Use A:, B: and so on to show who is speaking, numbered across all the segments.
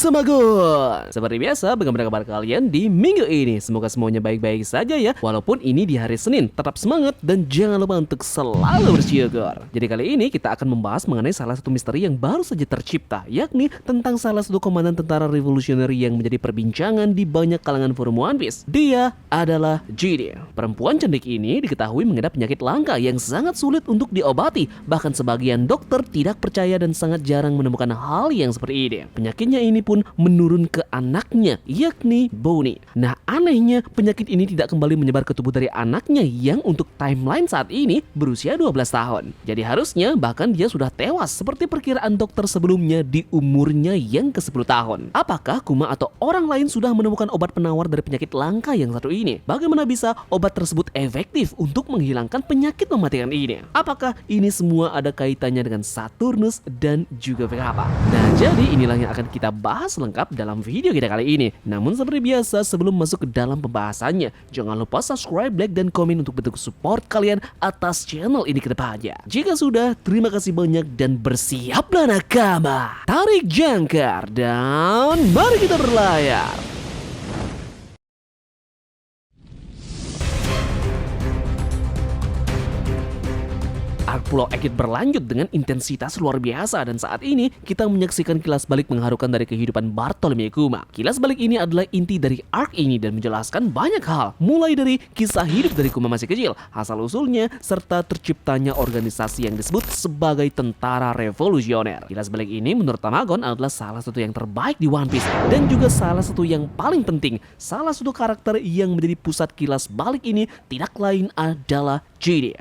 A: bersama gue. Seperti biasa, bagaimana kabar kalian di minggu ini? Semoga semuanya baik-baik saja ya. Walaupun ini di hari Senin, tetap semangat dan jangan lupa untuk selalu bersyukur. Jadi kali ini kita akan membahas mengenai salah satu misteri yang baru saja tercipta, yakni tentang salah satu komandan tentara revolusioner yang menjadi perbincangan di banyak kalangan forum One Piece. Dia adalah Genie. Perempuan cantik ini diketahui mengidap penyakit langka yang sangat sulit untuk diobati. Bahkan sebagian dokter tidak percaya dan sangat jarang menemukan hal yang seperti ini. Penyakitnya ini pun menurun ke anaknya, yakni Bonnie. Nah, anehnya penyakit ini tidak kembali menyebar ke tubuh dari anaknya yang untuk timeline saat ini berusia 12 tahun. Jadi harusnya bahkan dia sudah tewas seperti perkiraan dokter sebelumnya di umurnya yang ke-10 tahun. Apakah Kuma atau orang lain sudah menemukan obat penawar dari penyakit langka yang satu ini? Bagaimana bisa obat tersebut efektif untuk menghilangkan penyakit mematikan ini? Apakah ini semua ada kaitannya dengan Saturnus dan juga Vegapunk? Nah, jadi inilah yang akan kita bahas lengkap dalam video kita kali ini. Namun seperti biasa, sebelum masuk ke dalam pembahasannya, jangan lupa subscribe, like, dan komen untuk bentuk support kalian atas channel ini ke depannya. Jika sudah, terima kasih banyak dan bersiaplah nakama. Tarik jangkar dan mari kita berlayar. Arc Pulau Ekid berlanjut dengan intensitas luar biasa dan saat ini kita menyaksikan kilas balik mengharukan dari kehidupan Bartolomeo Kuma. Kilas balik ini adalah inti dari arc ini dan menjelaskan banyak hal, mulai dari kisah hidup dari Kuma masih kecil, asal-usulnya, serta terciptanya organisasi yang disebut sebagai tentara revolusioner. Kilas balik ini menurut Tamagon adalah salah satu yang terbaik di One Piece dan juga salah satu yang paling penting. Salah satu karakter yang menjadi pusat kilas balik ini tidak lain adalah Genie.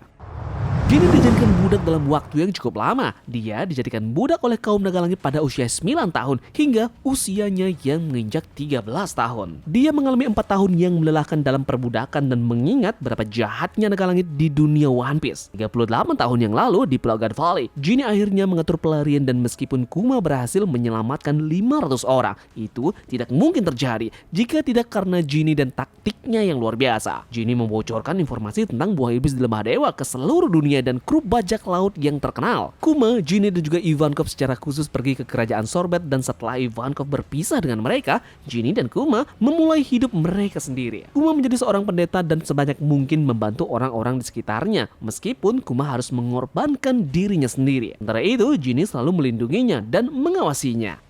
A: Genie dijadikan budak dalam waktu yang cukup lama. Dia dijadikan budak oleh kaum naga langit pada usia 9 tahun hingga usianya yang menginjak 13 tahun. Dia mengalami 4 tahun yang melelahkan dalam perbudakan dan mengingat berapa jahatnya naga langit di dunia One Piece. 38 tahun yang lalu di Pulau God Valley, Genie akhirnya mengatur pelarian dan meskipun Kuma berhasil menyelamatkan 500 orang, itu tidak mungkin terjadi jika tidak karena Genie dan taktiknya yang luar biasa. Genie membocorkan informasi tentang buah iblis di lembah dewa ke seluruh dunia dan grup bajak laut yang terkenal. Kuma, Genie dan juga Ivankov secara khusus pergi ke kerajaan Sorbet dan setelah Ivankov berpisah dengan mereka, Genie dan Kuma memulai hidup mereka sendiri. Kuma menjadi seorang pendeta dan sebanyak mungkin membantu orang-orang di sekitarnya, meskipun Kuma harus mengorbankan dirinya sendiri. Sementara itu, Genie selalu melindunginya dan mengawasinya.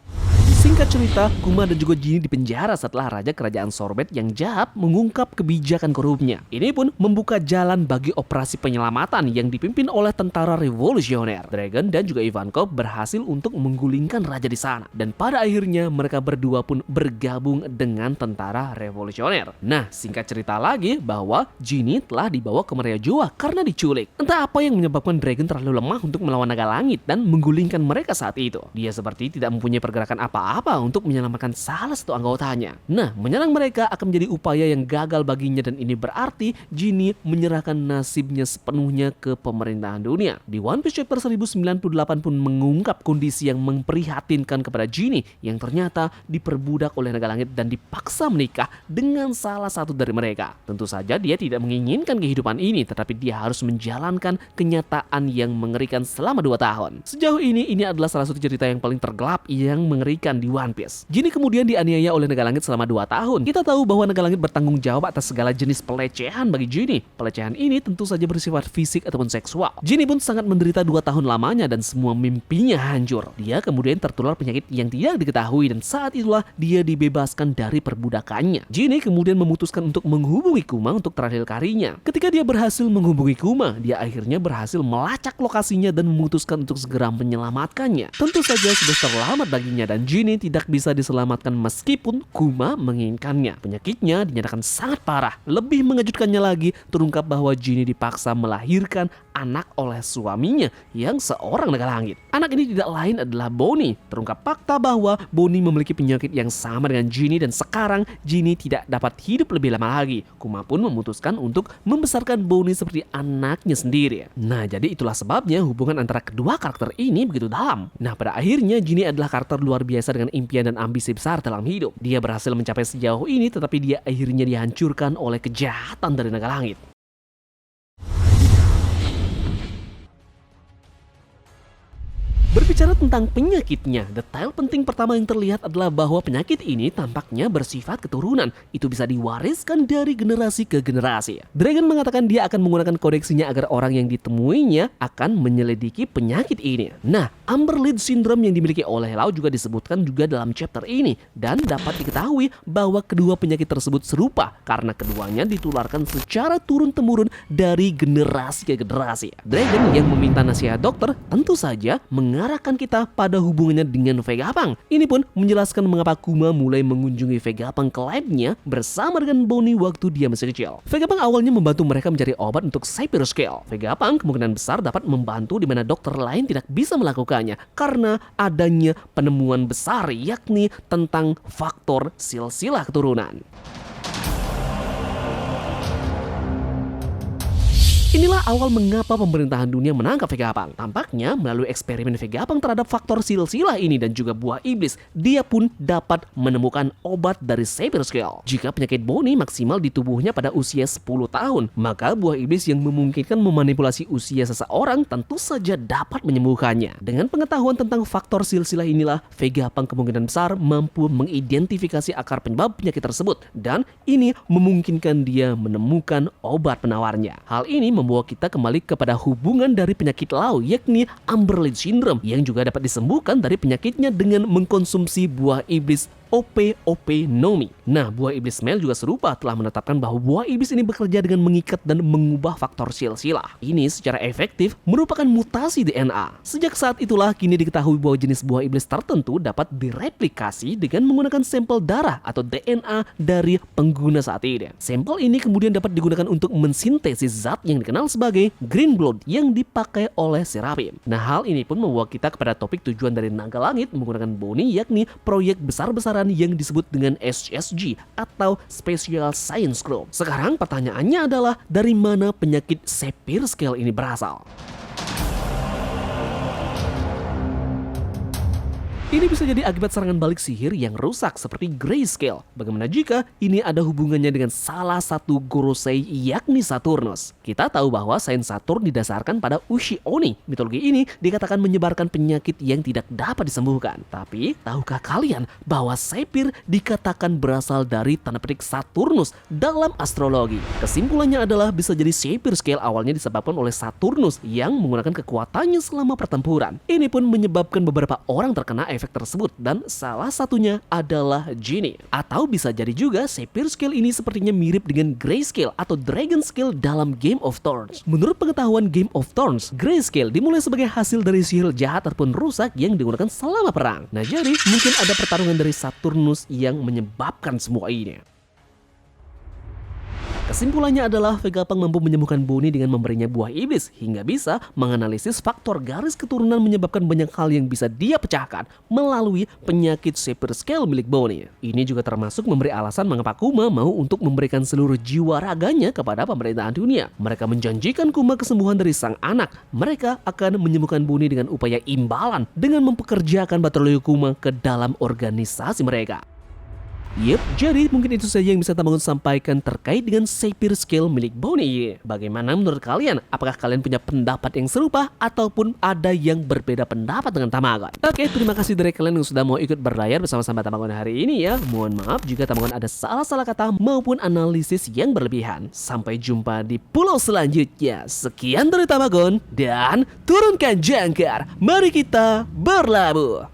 A: Singkat cerita, Kuma dan juga Genie dipenjara setelah raja kerajaan Sorbet yang jahat mengungkap kebijakan korupnya. Ini pun membuka jalan bagi operasi penyelamatan yang dipimpin oleh tentara revolusioner. Dragon dan juga Ivankov berhasil untuk menggulingkan raja di sana. Dan pada akhirnya mereka berdua pun bergabung dengan tentara revolusioner. Nah, singkat cerita lagi bahwa Genie telah dibawa ke Maria Joa karena diculik. Entah apa yang menyebabkan Dragon terlalu lemah untuk melawan naga langit dan menggulingkan mereka saat itu. Dia seperti tidak mempunyai pergerakan apa-apa untuk menyelamatkan salah satu anggotanya. Nah, menyerang mereka akan menjadi upaya yang gagal baginya dan ini berarti Genie menyerahkan nasibnya sepenuhnya ke pemerintahan dunia. Di One Piece chapter 1098 pun mengungkap kondisi yang memprihatinkan kepada Genie yang ternyata diperbudak oleh naga langit dan dipaksa menikah dengan salah satu dari mereka. Tentu saja dia tidak menginginkan kehidupan ini, tetapi dia harus menjalankan kenyataan yang mengerikan selama 2 tahun. Sejauh ini adalah salah satu cerita yang paling tergelap yang mengerikan di One Piece. Genie kemudian dianiaya oleh naga langit selama 2 tahun. Kita tahu bahwa naga langit bertanggung jawab atas segala jenis pelecehan bagi Genie. Pelecehan ini tentu saja bersifat fisik ataupun seksual. Genie pun sangat menderita 2 tahun lamanya dan semua mimpinya hancur. Dia kemudian tertular penyakit yang tidak diketahui dan saat itulah dia dibebaskan dari perbudakannya. Genie kemudian memutuskan untuk menghubungi Kuma untuk terakhir kalinya. Ketika dia berhasil menghubungi Kuma, dia akhirnya berhasil melacak lokasinya dan memutuskan untuk segera menyelamatkannya. Tentu saja sudah terlambat baginya dan Genie tidak bisa diselamatkan meskipun Kuma menginginkannya. Penyakitnya dinyatakan sangat parah. Lebih mengejutkannya lagi, terungkap bahwa Genie dipaksa melahirkan anak oleh suaminya yang seorang naga langit. Anak ini tidak lain adalah Bonnie. Terungkap fakta bahwa Bonnie memiliki penyakit yang sama dengan Genie dan sekarang Genie tidak dapat hidup lebih lama lagi. Kuma pun memutuskan untuk membesarkan Bonnie seperti anaknya sendiri. Nah, jadi itulah sebabnya hubungan antara kedua karakter ini begitu dalam. Nah, pada akhirnya Genie adalah karakter luar biasa dengan impian dan ambisi besar dalam hidup. Dia berhasil mencapai sejauh ini tetapi dia akhirnya dihancurkan oleh kejahatan dari naga langit. Berbicara tentang penyakitnya, detail penting pertama yang terlihat adalah bahwa penyakit ini tampaknya bersifat keturunan. Itu bisa diwariskan dari generasi ke generasi. Dragon mengatakan dia akan menggunakan kodeksinya agar orang yang ditemuinya akan menyelidiki penyakit ini. Nah, Amberlead Syndrome yang dimiliki oleh Lau juga disebutkan juga dalam chapter ini. Dan dapat diketahui bahwa kedua penyakit tersebut serupa karena keduanya ditularkan secara turun-temurun dari generasi ke generasi. Dragon yang meminta nasihat dokter tentu saja mengarahkan kita pada hubungannya dengan Vegapunk. Ini pun menjelaskan mengapa Kuma mulai mengunjungi Vegapunk ke labnya bersama dengan Bonnie waktu dia masih kecil. Vegapunk awalnya membantu mereka mencari obat untuk Sapphire Scale. Vegapunk kemungkinan besar dapat membantu di mana dokter lain tidak bisa melakukannya karena adanya penemuan besar yakni tentang faktor silsilah keturunan. Inilah awal mengapa pemerintahan dunia menangkap Vegapunk. Tampaknya melalui eksperimen Vegapunk terhadap faktor silsilah ini dan juga buah iblis, dia pun dapat menemukan obat dari Sapphire Scale. Jika penyakit Bonnie maksimal di tubuhnya pada usia 10 tahun, maka buah iblis yang memungkinkan memanipulasi usia seseorang tentu saja dapat menyembuhkannya. Dengan pengetahuan tentang faktor silsilah inilah, Vegapunk kemungkinan besar mampu mengidentifikasi akar penyebab penyakit tersebut dan ini memungkinkan dia menemukan obat penawarnya. Hal ini membawa kita kembali kepada hubungan dari penyakit Lau yakni Amberlead Syndrome yang juga dapat disembuhkan dari penyakitnya dengan mengkonsumsi buah iblis OP Nomi. Nah, buah iblis Mel juga serupa telah menetapkan bahwa buah iblis ini bekerja dengan mengikat dan mengubah faktor silsilah. Ini secara efektif merupakan mutasi DNA. Sejak saat itulah kini diketahui bahwa jenis buah iblis tertentu dapat direplikasi dengan menggunakan sampel darah atau DNA dari pengguna saat ini. Sampel ini kemudian dapat digunakan untuk mensintesis zat yang dikenal sebagai Green Blood yang dipakai oleh Seraphim. Nah, hal ini pun membawa kita kepada topik tujuan dari Naga Langit menggunakan Bonnie yakni proyek besar-besaran yang disebut dengan SSG atau Special Science Group. Sekarang pertanyaannya adalah dari mana penyakit Sapphire Scale ini berasal? Ini bisa jadi akibat serangan balik sihir yang rusak seperti Grayscale. Bagaimana jika ini ada hubungannya dengan salah satu Gorosei yakni Saturnus? Kita tahu bahwa sains Saturn didasarkan pada Ushi Oni. Mitologi ini dikatakan menyebarkan penyakit yang tidak dapat disembuhkan. Tapi, tahukah kalian bahwa Sapphire dikatakan berasal dari tanda petik Saturnus dalam astrologi? Kesimpulannya adalah bisa jadi Sapphire Scale awalnya disebabkan oleh Saturnus yang menggunakan kekuatannya selama pertempuran. Ini pun menyebabkan beberapa orang terkena efek tersebut dan salah satunya adalah Genie. Atau bisa jadi juga Sapphire Scale ini sepertinya mirip dengan Grayscale atau Dragon Scale dalam Game of Thrones. Menurut pengetahuan Game of Thrones, Grayscale dimulai sebagai hasil dari sihir jahat ataupun rusak yang digunakan selama perang. Nah, jadi mungkin ada pertarungan dari Saturnus yang menyebabkan semua ini. Kesimpulannya adalah Vegapunk mampu menyembuhkan Bonnie dengan memberinya buah iblis hingga bisa menganalisis faktor garis keturunan menyebabkan banyak hal yang bisa dia pecahkan melalui penyakit Sapphire Scale milik Bonnie. Ini juga termasuk memberi alasan mengapa Kuma mau untuk memberikan seluruh jiwa raganya kepada pemerintahan dunia. Mereka menjanjikan Kuma kesembuhan dari sang anak. Mereka akan menyembuhkan Bonnie dengan upaya imbalan dengan mempekerjakan Battlelio Kuma ke dalam organisasi mereka. Yep, jadi mungkin itu saja yang bisa Tamagon sampaikan terkait dengan Sapphire Scale milik Bonnie. Bagaimana menurut kalian? Apakah kalian punya pendapat yang serupa ataupun ada yang berbeda pendapat dengan Tamagon? Oke, terima kasih dari kalian yang sudah mau ikut berlayar bersama-sama Tamagon hari ini ya. Mohon maaf jika Tamagon ada salah-salah kata maupun analisis yang berlebihan. Sampai jumpa di pulau selanjutnya. Sekian dari Tamagon dan turunkan jangkar. Mari kita berlabuh.